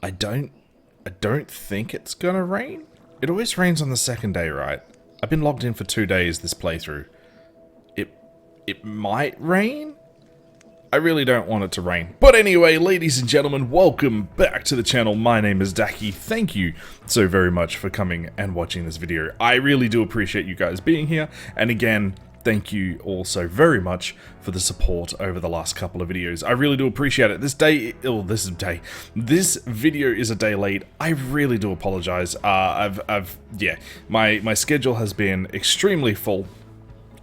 I don't think it's gonna rain. It always rains on the second day, right? I've been logged in for 2 days this playthrough. It it might rain? I really don't want it to rain. But anyway, ladies and gentlemen, welcome back to the channel. My name is Daki. Thank you so very much for coming and watching this video. I really do appreciate you guys being here. And again, thank you also very much for the support over the last couple of videos. I really do appreciate it. This video is a day late. I really do apologize. Yeah, my schedule has been extremely full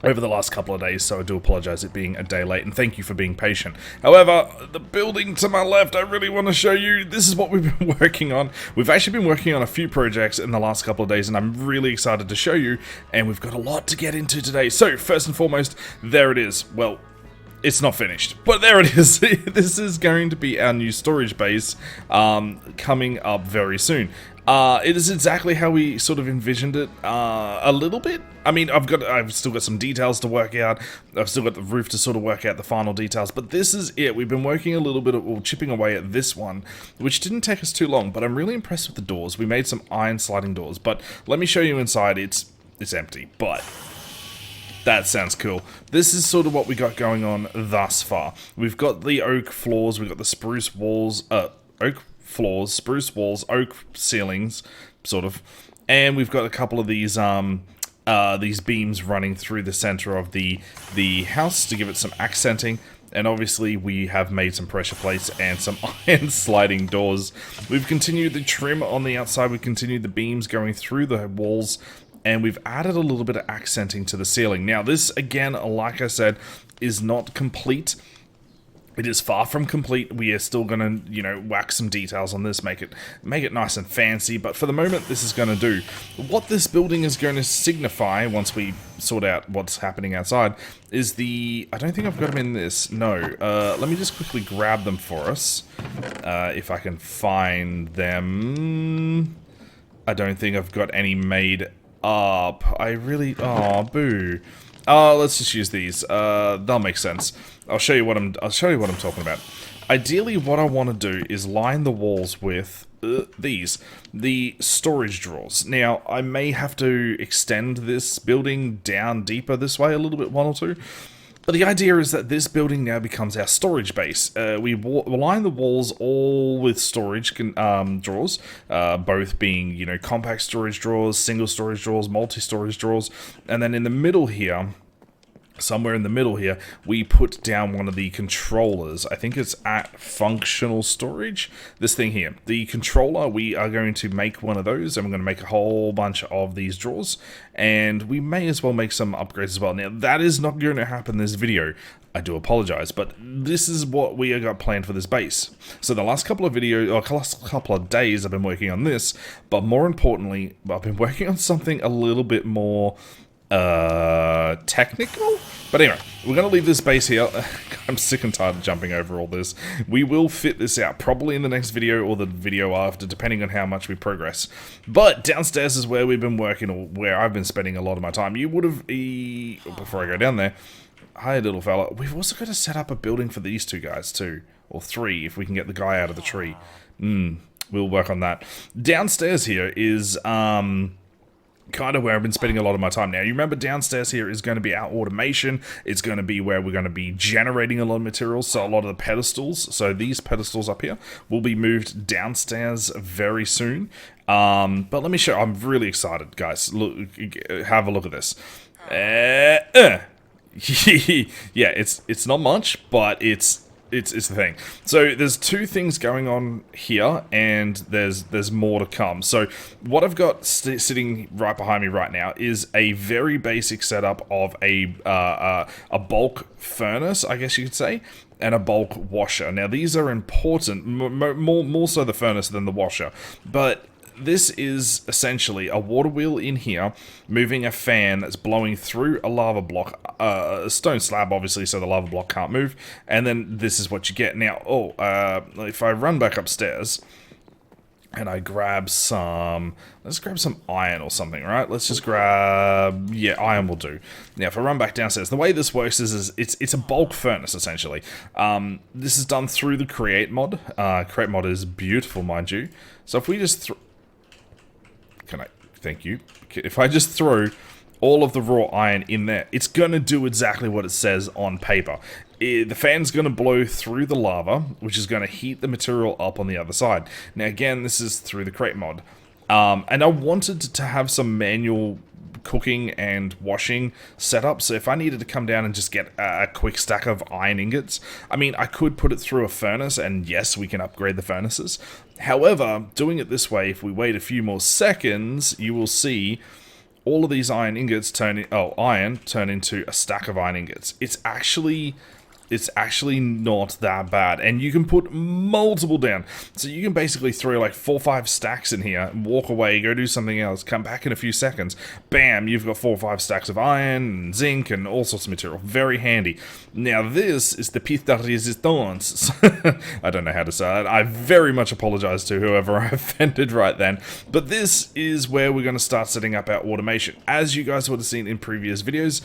over the last couple of days, so I do apologize it being a day late, and thank you for being patient. However, the building to my left, I really want to show you, this is what we've been working on. We've actually been working on a few projects in the last couple of days, and I'm really excited to show you, and we've got a lot to get into today. So, first and foremost, there it is. Well, it's not finished, but there it is. This is going to be our new storage base coming up very soon. It is exactly how we sort of envisioned it, a little bit. I mean, I've still got some details to work out. I've still got the roof to sort of work out the final details, but this is it. We've been working a little bit, or chipping away at this one, which didn't take us too long, but I'm really impressed with the doors. We made some iron sliding doors, but let me show you inside. It's empty, but that sounds cool. This is sort of what we got going on thus far. We've got the oak floors, we've got the spruce walls, oak floors, spruce walls, oak ceilings, sort of, and we've got a couple of these beams running through the center of the house to give it some accenting. And obviously we have made some pressure plates and some iron sliding doors. We've continued the trim on the outside, we've continued the beams going through the walls, and we've added a little bit of accenting to the ceiling. Now this, again, like I said, is not complete. It is far from complete. We are still gonna, you know, wax some details on this, make it nice and fancy, but for the moment this is gonna do. What this building is going to signify, once we sort out what's happening outside, is I don't think I've got them in this, no. Let me just quickly grab them for us, if I can find them. I don't think I've got any made up. Oh, boo. Let's just use these. They'll make sense. I'll show you what I'm talking about. Ideally, what I want to do is line the walls with the storage drawers. Now, I may have to extend this building down deeper this way a little bit, one or two. But the idea is that this building now becomes our storage base. We line the walls all with storage drawers, both being, you know, compact storage drawers, single storage drawers, multi-storage drawers, and then in the middle here, somewhere in the middle here, we put down one of the controllers. I think it's at functional storage. This thing here. The controller, we are going to make one of those, and we're going to make a whole bunch of these drawers. And we may as well make some upgrades as well. Now, that is not going to happen in this video. I do apologize, but this is what we have got planned for this base. So the last couple of videos, or last couple of days, I've been working on this, but more importantly, I've been working on something a little bit more technical. But anyway, we're going to leave this base here. I'm sick and tired of jumping over all this. We will fit this out probably in the next video or the video after, depending on how much we progress. But downstairs is where we've been working, or where I've been spending a lot of my time. You would have, before I go down there, hi little fella, we've also got to set up a building for these two guys too, or three if we can get the guy out of the tree. We'll work on that. Downstairs here is kind of where I've been spending a lot of my time. Now, you remember downstairs here is going to be our automation. It's going to be where we're going to be generating a lot of materials, so a lot of the pedestals. So these pedestals up here will be moved downstairs very soon. But let me show. I'm really excited, guys. Look, have a look at this. Yeah, it's not much, but it's the thing. So there's two things going on here, and there's more to come. So what I've got sitting right behind me right now is a very basic setup of a bulk furnace, I guess you could say, and a bulk washer. Now these are important, more so the furnace than the washer, but this is essentially a water wheel in here, moving a fan that's blowing through a lava block, a stone slab, obviously, so the lava block can't move, and then this is what you get. Now, if I run back upstairs, and I grab some, let's grab some iron or something, right? Let's just grab, yeah, iron will do. Now, if I run back downstairs, the way this works is it's a bulk furnace, essentially. This is done through the Create mod. Create mod is beautiful, mind you. So if we just, thank you. If I just throw all of the raw iron in there, it's going to do exactly what it says on paper. The fan's going to blow through the lava, which is going to heat the material up on the other side. Now again, this is through the crate mod. And I wanted to have some manual cooking and washing setup, so if I needed to come down and just get a quick stack of iron ingots, I mean, I could put it through a furnace, and yes, we can upgrade the furnaces. However, doing it this way, if we wait a few more seconds, you will see all of these iron ingots turn into a stack of iron ingots. It's actually not that bad, and you can put multiple down. So you can basically throw like 4 or 5 stacks in here, walk away, go do something else, come back in a few seconds. Bam, you've got 4 or 5 stacks of iron and zinc and all sorts of material. Very handy. Now this is the piece de resistance. I don't know how to say that. I very much apologize to whoever I offended right then. But this is where we're going to start setting up our automation. As you guys would have seen in previous videos,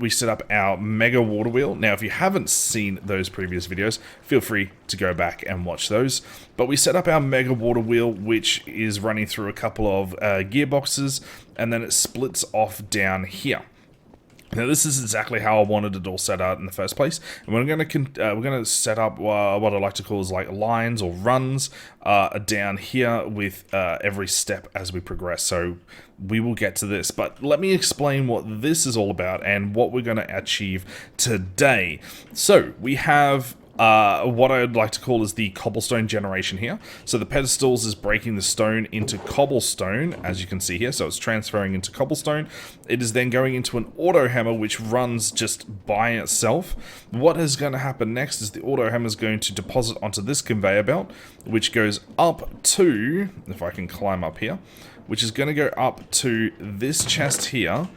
we set up our mega water wheel. Now if you haven't seen those previous videos, feel free to go back and watch those. But we set up our mega water wheel, which is running through a couple of gearboxes, and then it splits off down here. Now this is exactly how I wanted it all set out in the first place, and we're going to set up what I like to call is like lines or runs down here with every step as we progress. So we will get to this, but let me explain what this is all about and what we're going to achieve today. So we have what I'd like to call is the cobblestone generation here. So the pedestals is breaking the stone into cobblestone, as you can see here. So it's transferring into cobblestone. It is then going into an auto hammer, which runs just by itself. What is going to happen next is the auto hammer is going to deposit onto this conveyor belt, which goes up to, if I can climb up here, which is going to go up to this chest here,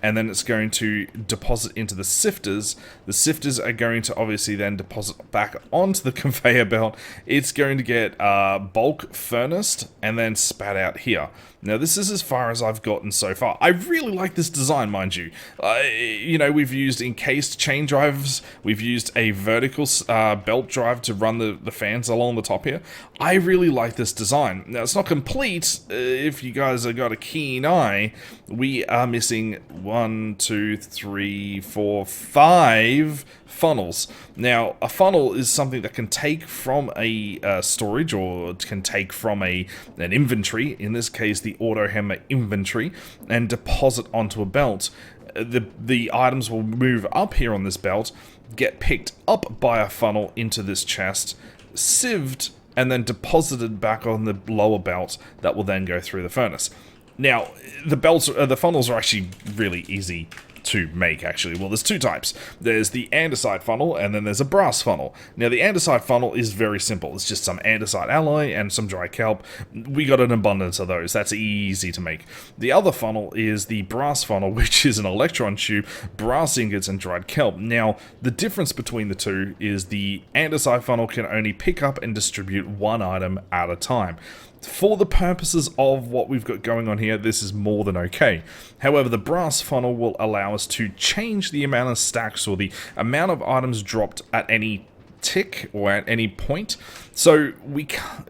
and then it's going to deposit into the sifters. The sifters are going to obviously then deposit back onto the conveyor belt. It's going to get bulk furnaced and then spat out here. Now this is as far as I've gotten so far. I really like this design, mind you. You know, we've used encased chain drives. We've used a vertical belt drive to run the fans along the top here. I really like this design. Now it's not complete. If you guys have got a keen eye, we are missing 1, 2, 3, 4, 5 funnels. Now, a funnel is something that can take from a storage, or can take from an inventory, in this case the auto hammer inventory, and deposit onto a belt. The items will move up here on this belt, get picked up by a funnel into this chest, sieved, and then deposited back on the lower belt that will then go through the furnace. Now, the funnels are actually really easy to make, actually. Well, there's 2 types. There's the andesite funnel, and then there's a brass funnel. Now, the andesite funnel is very simple. It's just some andesite alloy and some dry kelp. We got an abundance of those. That's easy to make. The other funnel is the brass funnel, which is an electron tube, brass ingots, and dried kelp. Now, the difference between the two is the andesite funnel can only pick up and distribute 1 item at a time. For the purposes of what we've got going on here, this is more than okay. However, the brass funnel will allow us to change the amount of stacks or the amount of items dropped at any tick or at any point. So we can't,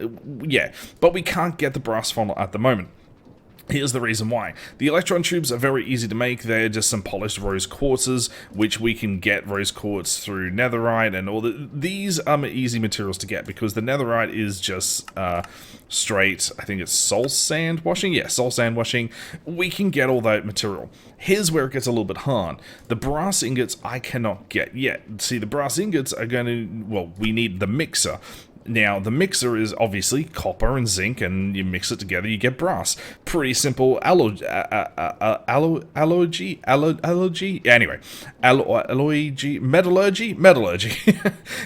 but we can't get the brass funnel at the moment. Here's the reason why. The electron tubes are very easy to make. They're just some polished rose quartzes, which we can get rose quartz through netherite, and all these are easy materials to get because the netherite is just straight, I think it's soul sand washing? Yeah, soul sand washing. We can get all that material. Here's where it gets a little bit hard. The brass ingots I cannot get yet. See, the brass ingots are going to, well, we need the mixer. Now, the mixer is obviously copper and zinc, and you mix it together, you get brass. Pretty simple metallurgy.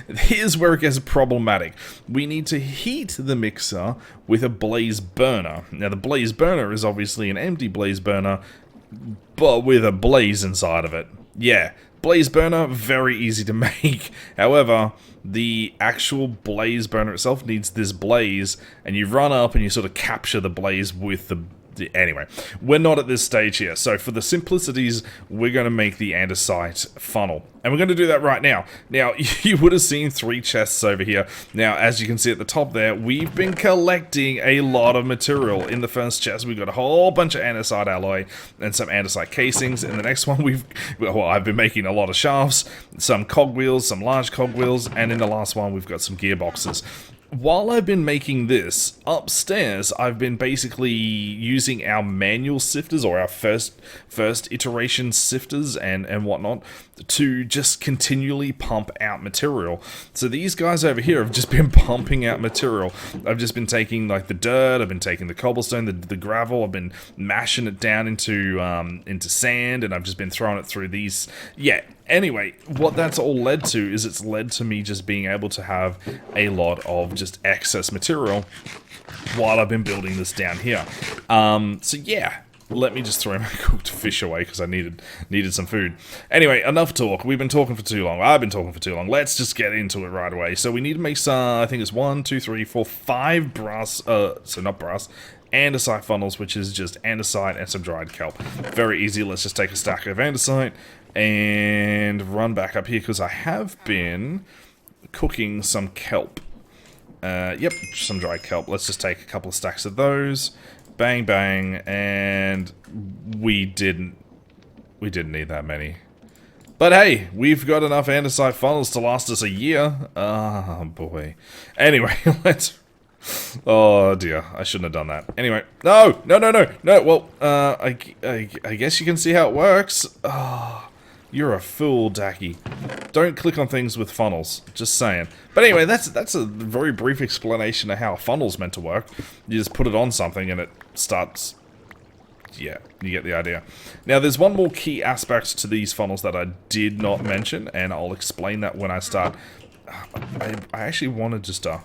Here's where it gets problematic. We need to heat the mixer with a blaze burner. Now, the blaze burner is obviously an empty blaze burner, but with a blaze inside of it. Yeah, Blaze burner, very easy to make. However, the actual blaze burner itself needs this blaze, and you run up and you sort of capture the blaze with the... Anyway, we're not at this stage here, so for the simplicities, we're going to make the andesite funnel. And we're going to do that right now. Now, you would have seen 3 chests over here. Now, as you can see at the top there, we've been collecting a lot of material. In the first chest, we've got a whole bunch of andesite alloy and some andesite casings. In the next one, I've been making a lot of shafts, some cogwheels, some large cogwheels, and in the last one, we've got some gearboxes. While I've been making this, upstairs, I've been basically using our manual sifters, or our first iteration sifters and whatnot, to just continually pump out material. So these guys over here have just been pumping out material. I've just been taking like the dirt, I've been taking the cobblestone, the gravel, I've been mashing it down into sand, and I've just been throwing it through these. Yeah. Anyway, what that's all led to is it's led to me just being able to have a lot of just excess material while I've been building this down here. So yeah, let me just throw my cooked fish away because I needed some food. Anyway, enough talk. We've been talking for too long. I've been talking for too long. Let's just get into it right away. So we need to make some, I think it's 1, 2, 3, 4, 5 brass, so not brass, andesite funnels, which is just andesite and some dried kelp. Very easy. Let's just take a stack of andesite and run back up here because I have been cooking some kelp. Yep, some dried kelp. Let's just take a couple of stacks of those. Bang, bang, and we didn't need that many. But hey, we've got enough andesite funnels to last us a year. Oh boy. Anyway, let's... Oh dear, I shouldn't have done that. Anyway, no. Well, I guess you can see how it works. Oh, you're a fool, Dacky. Don't click on things with funnels. Just saying. But anyway, that's a very brief explanation of how a funnel's meant to work. You just put it on something and it starts... Yeah, you get the idea. Now, there's one more key aspect to these funnels that I did not mention, and I'll explain that when I start. I actually wanted just to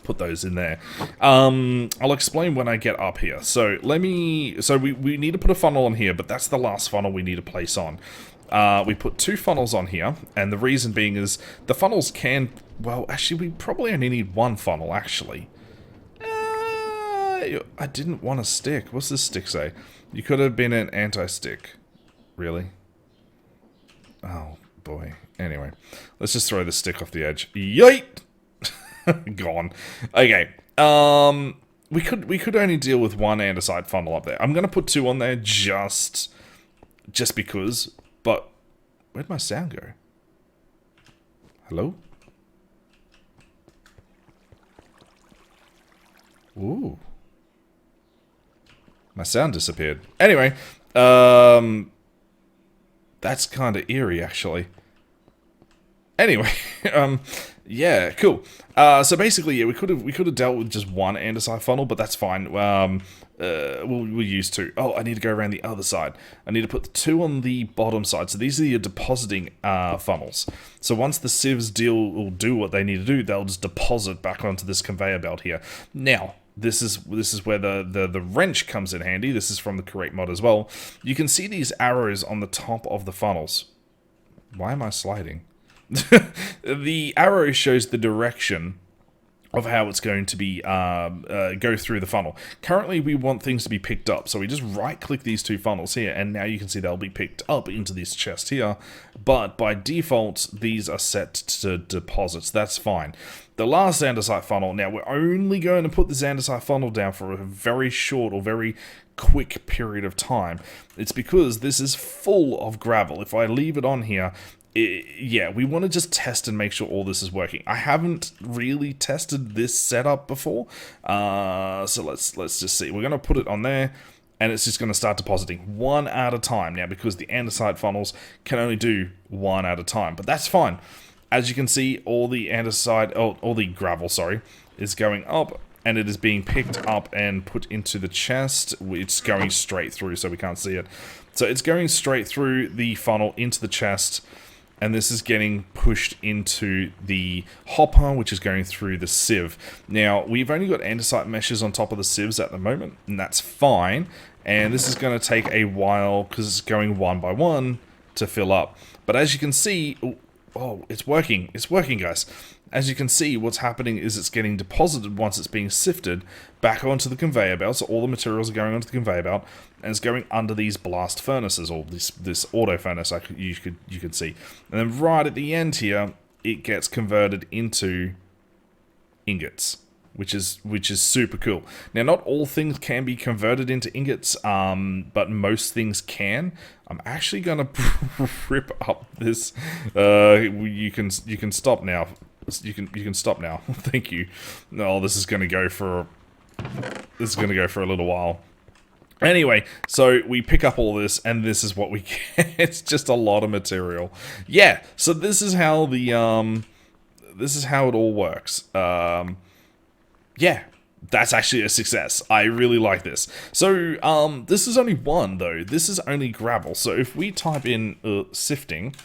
put those in there. I'll explain when I get up here. So we need to put a funnel on here, but that's the last funnel we need to place on. We put 2 funnels on here, and the reason being is the funnels can... Well, actually, we probably only need 1 funnel, actually. I didn't want a stick. What's this stick say? You could have been an anti-stick. Really? Oh, boy. Anyway, let's just throw the stick off the edge. Yeet! Gone. Okay. We could only deal with 1 andesite funnel up there. I'm gonna put 2 on there just because. But where'd my sound go? Hello? Ooh. My sound disappeared. Anyway, that's kind of eerie, actually. Anyway, yeah, cool. So basically, yeah, we could have dealt with just 1 andesite funnel, but that's fine. We'll use 2. Oh, I need to go around the other side. I need to put the 2 on the bottom side. So these are your depositing funnels. So once the sieves will do what they need to do, they'll just deposit back onto this conveyor belt here. Now, this is where the wrench comes in handy. This is from the Create mod as well. You can see these arrows on the top of the funnels. Why am I sliding? The arrow shows the direction of how it's going to be go through the funnel. Currently, we want things to be picked up, so we just right-click these 2 funnels here, and now you can see they'll be picked up into this chest here. But by default, these are set to deposits. That's fine. The last andesite funnel. Now, we're only going to put this andesite funnel down for a very short or very quick period of time. It's because this is full of gravel. If I leave it on here, yeah, we want to just test and make sure all this is working. I haven't really tested this setup before, so let's just see. We're going to put it on there, and it's just going to start depositing 1 at a time. Now, because the andesite funnels can only do 1 at a time, but that's fine. As you can see, all the andesite, all the gravel, sorry, is going up, and it is being picked up and put into the chest. It's going straight through, so we can't see it. So it's going straight through the funnel into the chest, and this is getting pushed into the hopper, which is going through the sieve. Now, we've only got andesite meshes on top of the sieves at the moment, and that's fine. And this is going to take a while, because it's going 1 by 1, to fill up. But as you can see, oh, it's working. It's working, guys. As you can see, what's happening is it's getting deposited once it's being sifted back onto the conveyor belt. So all the materials are going onto the conveyor belt, and it's going under these blast furnaces, or this auto furnace, like you could see. And then right at the end here, it gets converted into ingots, which is super cool. Now, not all things can be converted into ingots, but most things can. I'm actually gonna rip up this. You can stop now. You can stop now. Thank you. No, this is gonna go for a little while. Anyway, so we pick up all this, and this is what we get. It's just a lot of material. Yeah. So this is how it all works. Yeah, that's actually a success. I really like this. So, this is only one, though. This is only gravel. So if we type in sifting,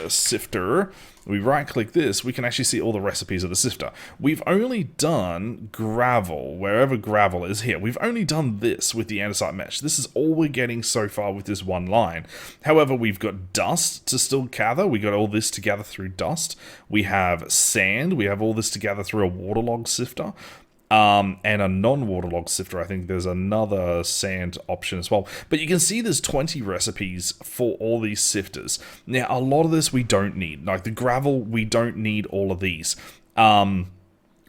sifter, we right-click this, we can actually see all the recipes of the sifter. We've only done gravel, wherever gravel is here. We've only done this with the andesite mesh. This is all we're getting so far with this one line. However, we've got dust to still gather. We got all this to gather through dust. We have sand. We have all this to gather through a waterlog sifter. And a non-waterlog sifter. I think there's another sand option as well. But you can see there's 20 recipes for all these sifters. Now, a lot of this we don't need. Like the gravel, we don't need all of these.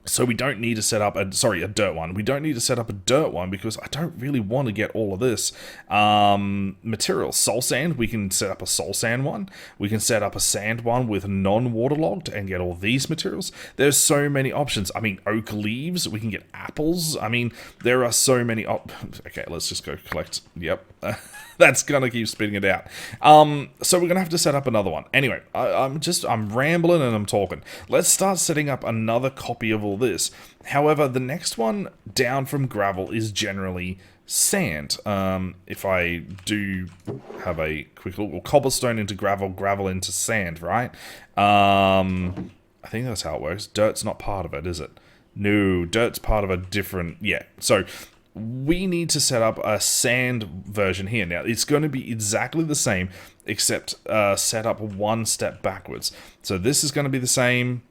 So we don't need to set up a dirt one. We don't need to set up a dirt one because I don't really want to get all of this material. Soul sand, we can set up a soul sand one. We can set up a sand one with non-waterlogged and get all these materials. There's so many options. I mean, oak leaves, we can get apples. I mean, there are so many okay, let's just go collect. Yep. That's gonna keep spitting it out. So we're gonna have to set up another one. Anyway, I'm rambling and I'm talking. Let's start setting up another copy of all this. However, the next one down from gravel is generally sand. If I do have a quick look, well, cobblestone into gravel, gravel into sand, right? I think that's how it works. Dirt's not part of it, is it? No, dirt's part of a different, yeah. So we need to set up a sand version here. Now, it's going to be exactly the same, except set up one step backwards. So this is going to be the same.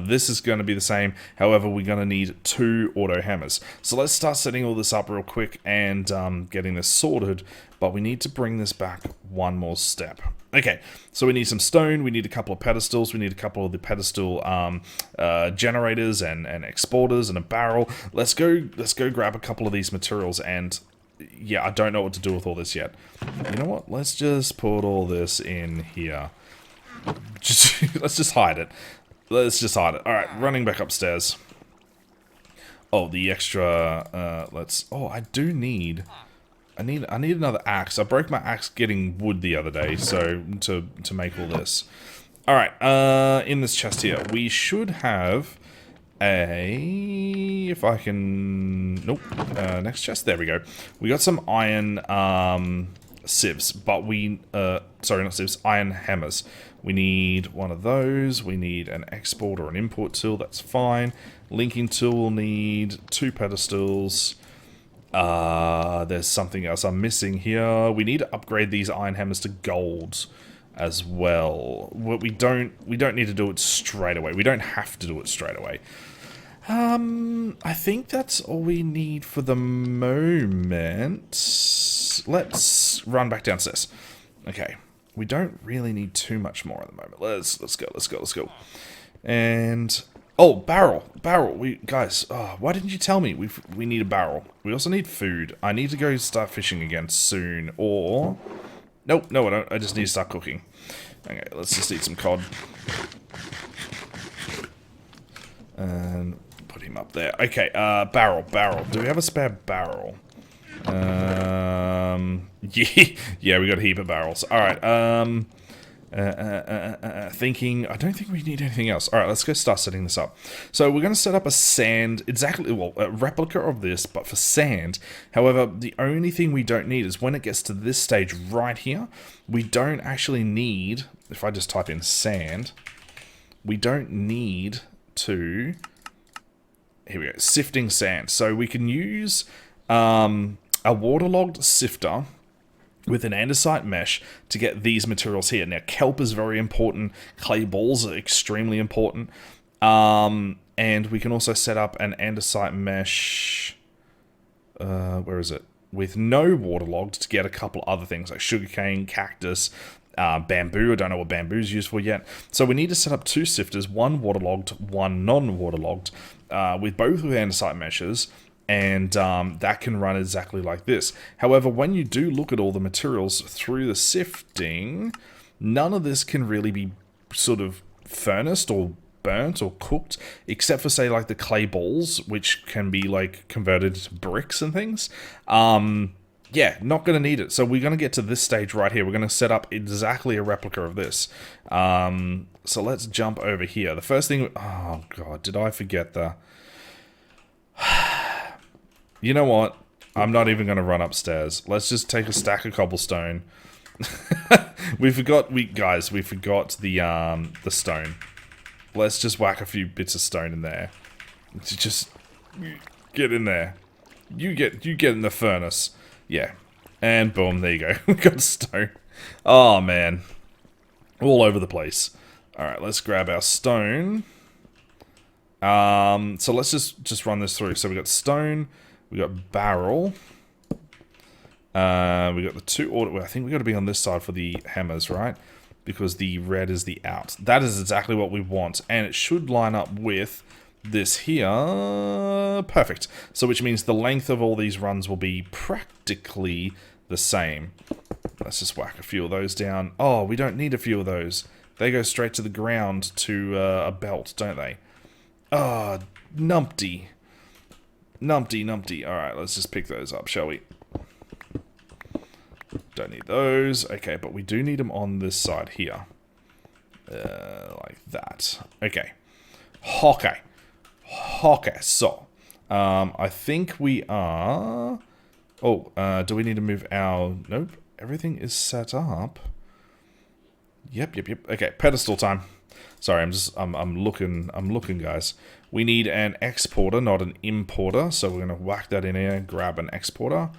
This is going to be the same. However, we're going to need 2 auto hammers. So let's start setting all this up real quick and getting this sorted. But we need to bring this back one more step. Okay, so we need some stone, we need a couple of pedestals, we need a couple of the pedestal generators and exporters and a barrel. Let's go grab a couple of these materials, and yeah, I don't know what to do with all this yet. You know what? Let's just put all this in here. Let's just hide it. Let's just hide it. Alright, running back upstairs. Oh, the extra, oh, I need another axe. I broke my axe getting wood the other day, so to make all this. All right, in this chest here, we should have a. If I can, nope. Next chest. There we go. We got some iron sieves, but we sorry, not sieves. Iron hammers. We need one of those. We need an export or an import tool. That's fine. Linking tool will need 2 pedestals. There's something else I'm missing here. We need to upgrade these iron hammers to gold as well. We don't need to do it straight away. We don't have to do it straight away. I think that's all we need for the moment. Let's run back downstairs. Okay. We don't really need too much more at the moment. Let's go. And oh, barrel. Guys, why didn't you tell me? We need a barrel. We also need food. I need to go start fishing again soon, or nope, no I don't. I just need to start cooking. Okay, let's just eat some cod. And put him up there. Okay, barrel. Do we have a spare barrel? Yeah, we got a heap of barrels. Alright, thinking, I don't think we need anything else. Alright, let's go start setting this up. So we're going to set up a sand, a replica of this, but for sand. However, the only thing we don't need is when it gets to this stage right here, we don't actually need, if I just type in sand, we don't need to, here we go, sifting sand. So we can use a waterlogged sifter with an andesite mesh to get these materials here. Now, kelp is very important. Clay balls are extremely important. And we can also set up an andesite mesh. Where is it? With no waterlogged to get a couple other things like sugarcane, cactus, bamboo. I don't know what bamboo is used for yet. So we need to set up 2 sifters, one waterlogged, one non-waterlogged, with both with andesite meshes. And that can run exactly like this. However, when you do look at all the materials through the sifting, none of this can really be sort of furnaced or burnt or cooked, except for, say, like the clay balls, which can be like converted to bricks and things. Yeah, not going to need it. So we're going to get to this stage right here. We're going to set up exactly a replica of this. So let's jump over here. The first thing... Oh, God, did I forget the... You know what? I'm not even going to run upstairs. Let's just take a stack of cobblestone. we forgot the stone. Let's just whack a few bits of stone in there. Just get in there. You get in the furnace. Yeah. And boom, there you go. We got stone. Oh man. All over the place. Alright, let's grab our stone. So let's just run this through. So we got stone. We got barrel. We got the 2 auto. I think we got to be on this side for the hammers, right? Because the red is the out. That is exactly what we want, and it should line up with this here. Perfect. So which means the length of all these runs will be practically the same. Let's just whack a few of those down. Oh, we don't need a few of those. They go straight to the ground to a belt, don't they? Oh, numpty. Numpty. Alright, let's just pick those up, shall we? Don't need those. Okay, but we do need them on this side here. Like that. Okay. Okay. So, I think we are... Oh, do we need to move our... Nope. Everything is set up. Yep. Okay, pedestal time. Sorry, I'm looking, guys. We need an exporter, not an importer. So we're going to whack that in here, grab an exporter.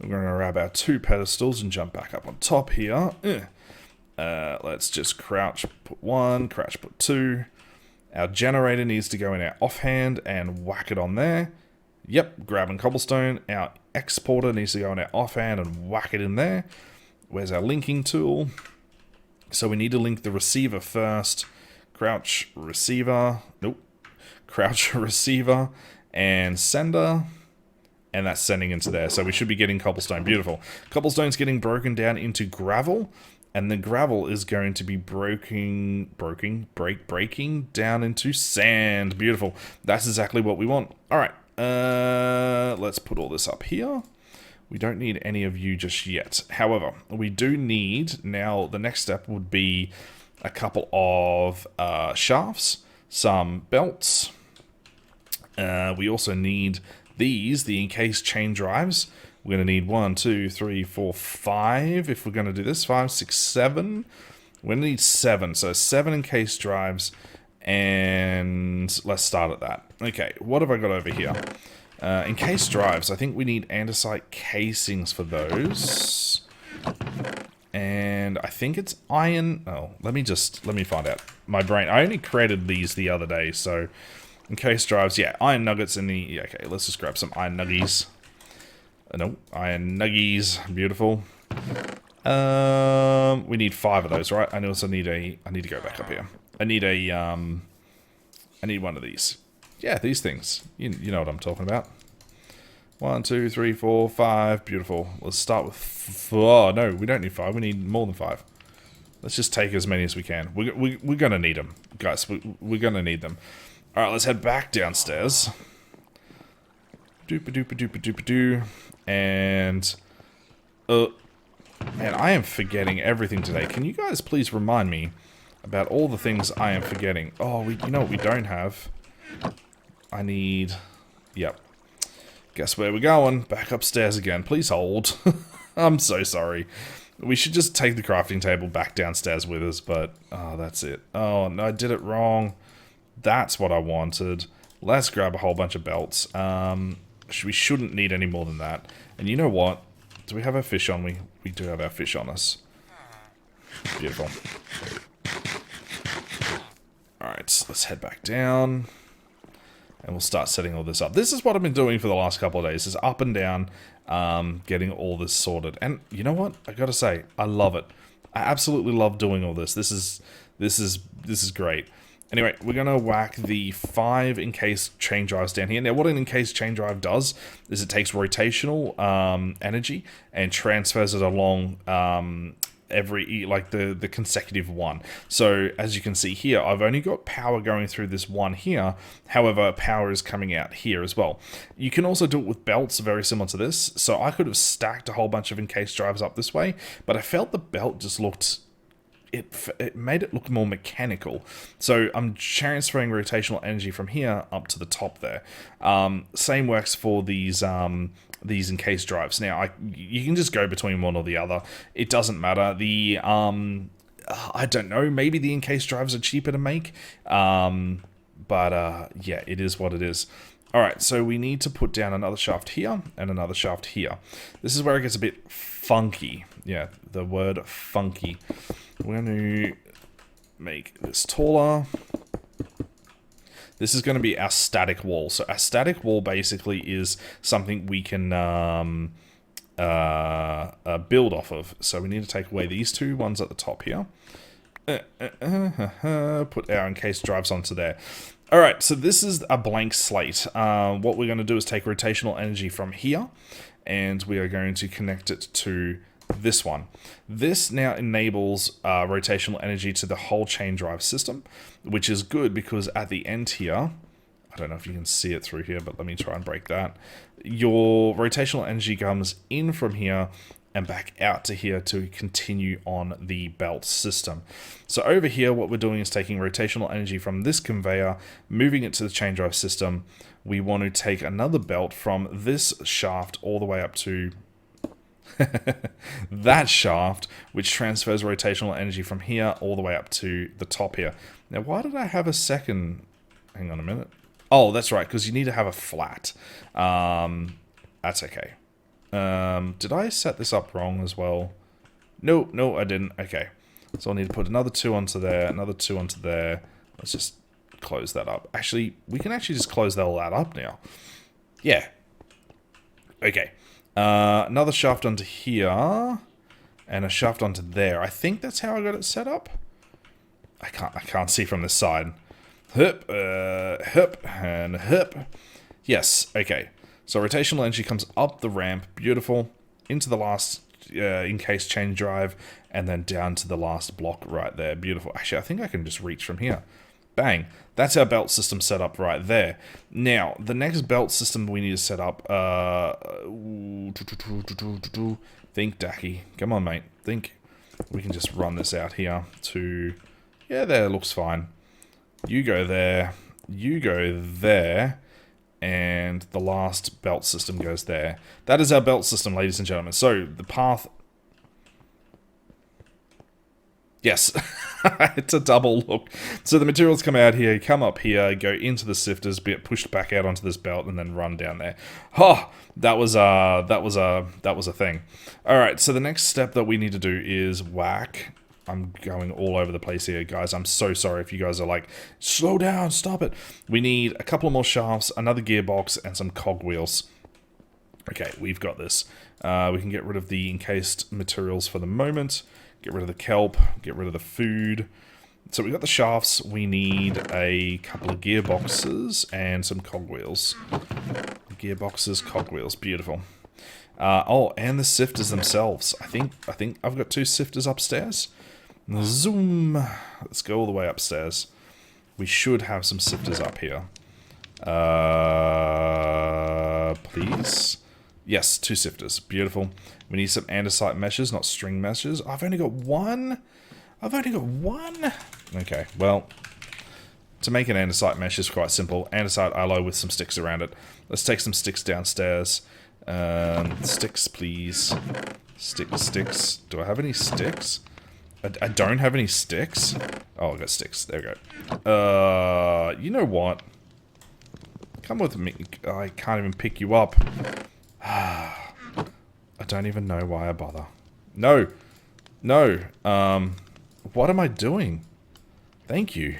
We're going to grab our 2 pedestals and jump back up on top here. Let's just crouch, put 1, crouch, put 2. Our generator needs to go in our offhand and whack it on there. Yep, grabbing cobblestone. Our exporter needs to go in our offhand and whack it in there. Where's our linking tool? So we need to link the receiver first. Crouch, receiver. Nope. Crouch, receiver, and sender. And that's sending into there. So we should be getting cobblestone. Beautiful. Cobblestone's getting broken down into gravel. And the gravel is going to be breaking down into sand. Beautiful. That's exactly what we want. Alright. Let's put all this up here. We don't need any of you just yet. However, we do need... Now, the next step would be a couple of shafts. Some belts. We also need... These, the encased chain drives, we're going to need 1, 2, 3, 4, 5 if we're going to do this. 5, 6, 7. We're going to need 7. So 7 encased drives, and let's start at that. Okay, what have I got over here? Encased drives, I think we need andesite casings for those. And I think it's iron. Oh, let me find out. My brain, I only created these the other day, so... Encased drives, yeah, iron nuggets in the... Yeah, okay, let's just grab some iron nuggies. No, iron nuggies, beautiful. We need 5 of those, right? I also need a... I need to go back up here. I need a, I need one of these. Yeah, these things. You know what I'm talking about. 1, 2, 3, 4, 5, beautiful. Let's start with... Oh, no, we don't need 5, we need more than 5. Let's just take as many as we can. We're gonna need them, guys. We're gonna need them. Alright, let's head back downstairs. Doopa-doopa-doopa-doopa-doo. And... man, I am forgetting everything today. Can you guys please remind me about all the things I am forgetting? Oh, you know what we don't have? I need... Yep. Guess where we're going? Back upstairs again. Please hold. I'm so sorry. We should just take the crafting table back downstairs with us, but... Oh, that's it. Oh, no, I did it wrong. That's what I wanted. Let's grab a whole bunch of belts. We shouldn't need any more than that. And you know what? Do we have our fish on? We do have our fish on us. Beautiful. Alright, let's head back down. And we'll start setting all this up. This is what I've been doing for the last couple of days. Is up and down, getting all this sorted. And you know what? I gotta say, I love it. I absolutely love doing all this. This is great. Anyway, we're gonna whack the 5 encased chain drives down here. Now, what an encased chain drive does is it takes rotational energy and transfers it along every, like the consecutive one. So as you can see here, I've only got power going through this one here. However, power is coming out here as well. You can also do it with belts very similar to this. So I could have stacked a whole bunch of encased drives up this way, but I felt the belt just looked, it made it look more mechanical. So I'm transferring rotational energy from here up to the top there. Same works for these encased drives. Now, you can just go between one or the other. It doesn't matter. The I don't know, maybe the encased drives are cheaper to make. But yeah, it is what it is. Alright, so we need to put down another shaft here and another shaft here. This is where it gets a bit funky. Yeah, the word funky. We're going to make this taller. This is going to be our static wall. So our static wall basically is something we can build off of. So we need to take away these 2 ones at the top here. Put our encased drives onto there. Alright, so this is a blank slate. What we're going to do is take rotational energy from here, and we are going to connect it to this one. This now enables rotational energy to the whole chain drive system, which is good because at the end here, I don't know if you can see it through here, but let me try and break that. Your rotational energy comes in from here and back out to here to continue on the belt system. So over here, what we're doing is taking rotational energy from this conveyor, moving it to the chain drive system. We want to take another belt from this shaft all the way up to that shaft, which transfers rotational energy from here all the way up to the top here. Now, why did I have a second? Hang on a minute. Oh, that's right, because you need to have a flat. That's okay. Did I set this up wrong as well? No, I didn't. Okay. So I'll need to put another 2 onto there, another 2 onto there. Let's just close that up. Actually, we can actually just close all that up now. Yeah. Okay. Another shaft onto here, and a shaft onto there. I think that's how I got it set up. I can't see from this side. Hup, hup, and hup. Yes, okay. So rotational energy comes up the ramp, beautiful, into the last encased chain drive, and then down to the last block right there, beautiful. Actually, I think I can just reach from here. Bang. That's our belt system set up right there. Now, the next belt system we need to set up... think, Dacky. Come on, mate. Think. We can just run this out here to... Yeah, there. Looks fine. You go there. You go there. And the last belt system goes there. That is our belt system, ladies and gentlemen. So, the path... Yes, it's a double look. So the materials come out here, come up here, go into the sifters, get pushed back out onto this belt, and then run down there. Oh, that was a thing. All right, so the next step that we need to do is whack. I'm going all over the place here, guys. I'm so sorry if you guys are like, slow down, stop it. We need a couple more shafts, another gearbox, and some cogwheels. Okay, we've got this. We can get rid of the encased materials for the moment. Get rid of the kelp, get rid of the food. So we've got the shafts, we need a couple of gearboxes and some cogwheels. Gearboxes, cogwheels, beautiful. Oh, and the sifters themselves. I think I've got 2 sifters upstairs. Zoom. Let's go all the way upstairs. We should have some sifters up here. Please. Yes, 2 sifters. Beautiful. We need some andesite meshes, not string meshes. I've only got 1. Okay, well, to make an andesite mesh is quite simple. Andesite alloy with some sticks around it. Let's take some sticks downstairs. Sticks, please. Sticks. Do I have any sticks? I don't have any sticks. Oh, I got sticks. There we go. You know what? Come with me. I can't even pick you up. I don't even know why I bother. No. No. What am I doing? Thank you.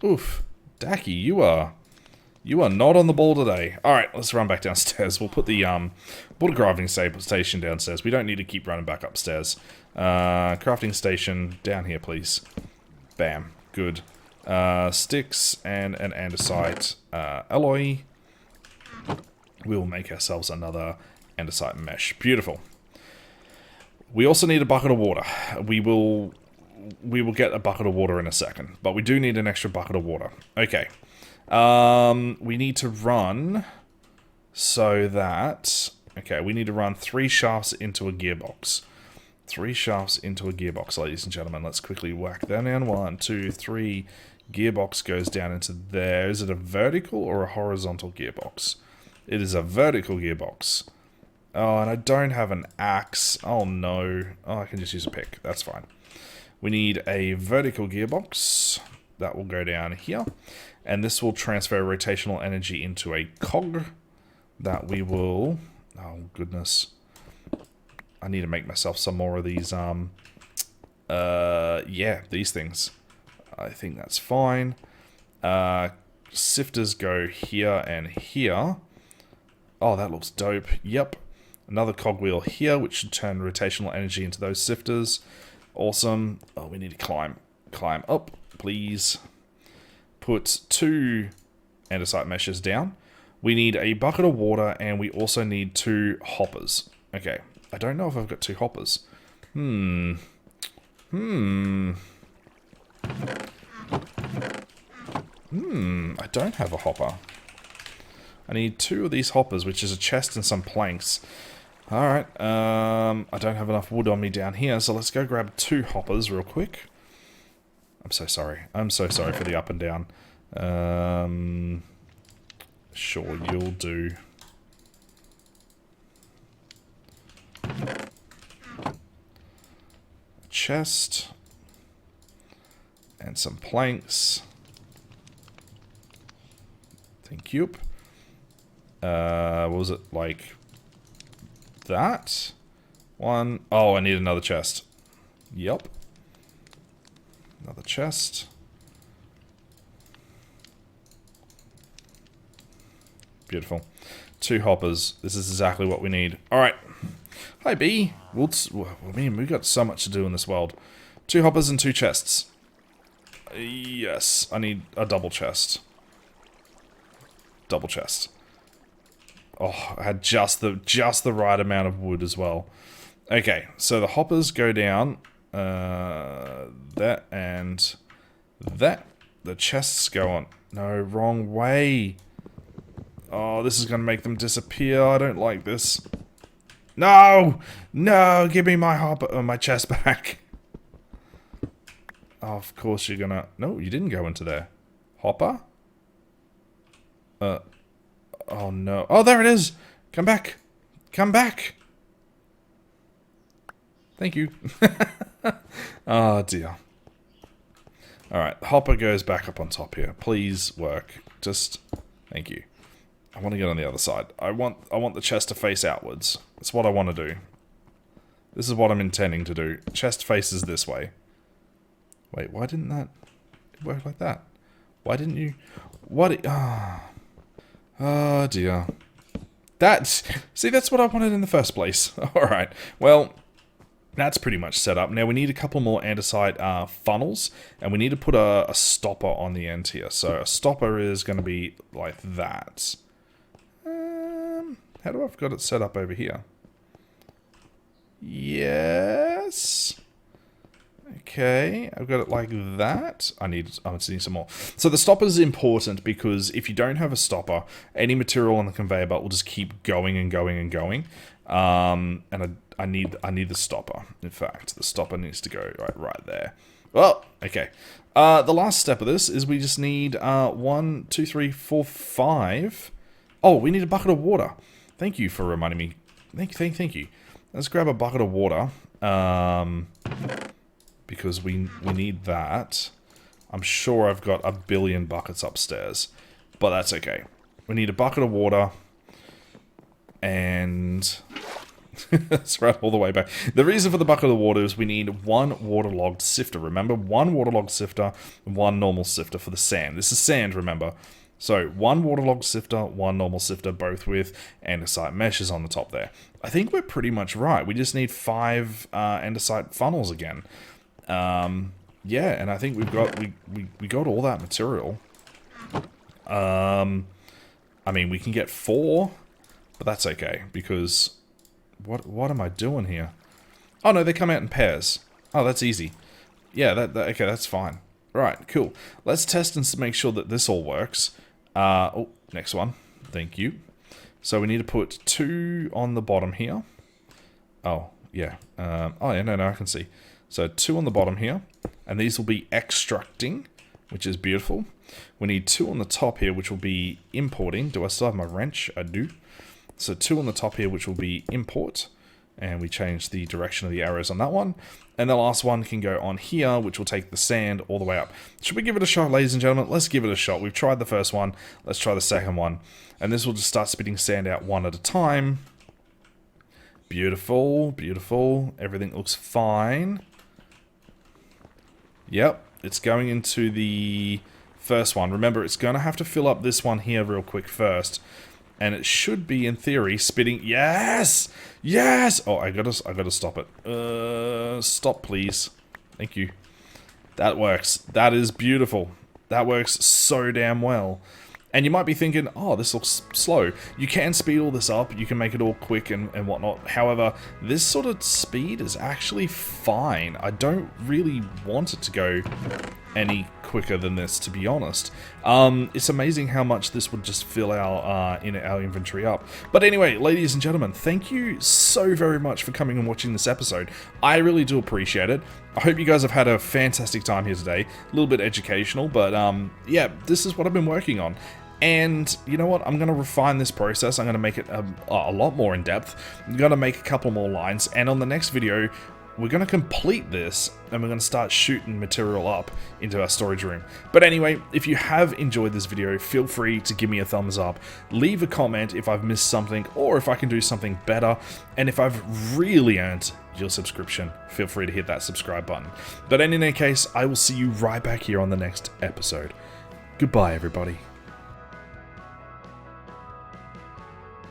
Oof. Dacky, you are not on the ball today. Alright, let's run back downstairs. We'll put the crafting station downstairs. We don't need to keep running back upstairs. Crafting station down here, please. Bam. Good. Sticks and an andesite alloy. We'll make ourselves another andesite mesh. Beautiful. We also need a bucket of water. We will get a bucket of water in a second, but we do need an extra bucket of water. Okay. We need to run so that... Okay, we need to run 3 shafts into a gearbox. 3 shafts into a gearbox, ladies and gentlemen. Let's quickly whack that down. 1, 2, 3. Gearbox goes down into there. Is it a vertical or a horizontal gearbox? It is a vertical gearbox. Oh, and I don't have an axe. Oh, no. Oh, I can just use a pick. That's fine. We need a vertical gearbox. That will go down here. And this will transfer rotational energy into a cog that we will... Oh, goodness. I need to make myself some more of these, yeah, these things. I think that's fine. Sifters go here and here. Oh, that looks dope. Yep. Another cogwheel here, which should turn rotational energy into those sifters. Awesome. Oh, we need to climb up, please. Put 2 andesite meshes down. We need a bucket of water, and we also need 2 hoppers. Okay. I don't know if I've got 2 hoppers. I don't have a hopper. I need 2 of these hoppers, which is a chest and some planks. Alright, I don't have enough wood on me down here, so let's go grab 2 hoppers real quick. I'm so sorry. I'm so sorry for the up and down. Sure, you'll do. A chest. And some planks. Thank you. What was it, like that? 1. Oh, I need another chest. Yep. Another chest. Beautiful. 2 hoppers. This is exactly what we need. Alright. Hi, B. We got so much to do in this world. 2 hoppers and 2 chests. Yes. I need a double chest. Double chest. Oh, I had just the right amount of wood as well. Okay, so the hoppers go down. That and that. The chests go on. No, wrong way. Oh, this is going to make them disappear. I don't like this. No! No, give me my hopper, my chest back. Oh, of course you're gonna... No, you didn't go into there. Hopper? Oh no. Oh, there it is! Come back! Come back! Thank you. Oh dear. Alright, hopper goes back up on top here. Please work. Just... Thank you. I want to get on the other side. I want the chest to face outwards. That's what I want to do. This is what I'm intending to do. Chest faces this way. Wait, why didn't that work like that? Why didn't you... What... Oh, dear. See, that's what I wanted in the first place. Alright, well, that's pretty much set up. Now, we need a couple more andesite funnels, and we need to put a stopper on the end here. So, a stopper is going to be like that. How do I've got it set up over here? Yes... Okay, I've got it like that. I need some more. So the stopper is important because if you don't have a stopper, any material on the conveyor belt will just keep going and going and going. And I need the stopper. In fact, the stopper needs to go right there. Well, okay. The last step of this is we just need 1, 2, 3, 4, 5. Oh, we need a bucket of water. Thank you for reminding me. Thank you. Let's grab a bucket of water. Because we need that. I'm sure I've got a billion buckets upstairs. But that's okay. We need a bucket of water. And Let's run all the way back. The reason for the bucket of water is we need one waterlogged sifter. Remember, one waterlogged sifter, one normal sifter for the sand. This is sand, remember. So, one waterlogged sifter, one normal sifter, both with andesite meshes on the top there. I think we're pretty much right. We just need 5 andesite funnels again. Yeah, and I think we got all that material. I mean, we can get 4, but that's okay, because... What am I doing here? Oh, no, they come out in pairs. Oh, that's easy. Yeah, okay, that's fine. Right, cool. Let's test and make sure that this all works. Oh, next one. Thank you. So we need to put 2 on the bottom here. Oh, yeah. Oh, yeah, no, I can see. So 2 on the bottom here. And these will be extracting, which is beautiful. We need 2 on the top here, which will be importing. Do I still have my wrench? I do. So 2 on the top here, which will be import. And we change the direction of the arrows on that one. And the last one can go on here, which will take the sand all the way up. Should we give it a shot, ladies and gentlemen? Let's give it a shot. We've tried the first one. Let's try the second one. And this will just start spitting sand out one at a time. Beautiful, beautiful. Everything looks fine. Yep, it's going into the first one. Remember, it's going to have to fill up this one here real quick first. And it should be, in theory, spitting... Yes! Yes! Oh, I gotta stop it. Stop, please. Thank you. That works. That is beautiful. That works so damn well. And you might be thinking, oh, this looks slow. You can speed all this up. You can make it all quick and whatnot. However, this sort of speed is actually fine. I don't really want it to go any quicker than this, to be honest. It's amazing how much this would just fill our inventory up. But anyway, ladies and gentlemen, thank you so very much for coming and watching this episode. I really do appreciate it. I hope you guys have had a fantastic time here today. A little bit educational, but yeah, this is what I've been working on. And you know what? I'm going to refine this process. I'm going to make it a lot more in depth. I'm going to make a couple more lines. And on the next video, we're going to complete this and we're going to start shooting material up into our storage room. But anyway, if you have enjoyed this video, feel free to give me a thumbs up. Leave a comment if I've missed something or if I can do something better. And if I've really earned your subscription, feel free to hit that subscribe button. But in any case, I will see you right back here on the next episode. Goodbye, everybody.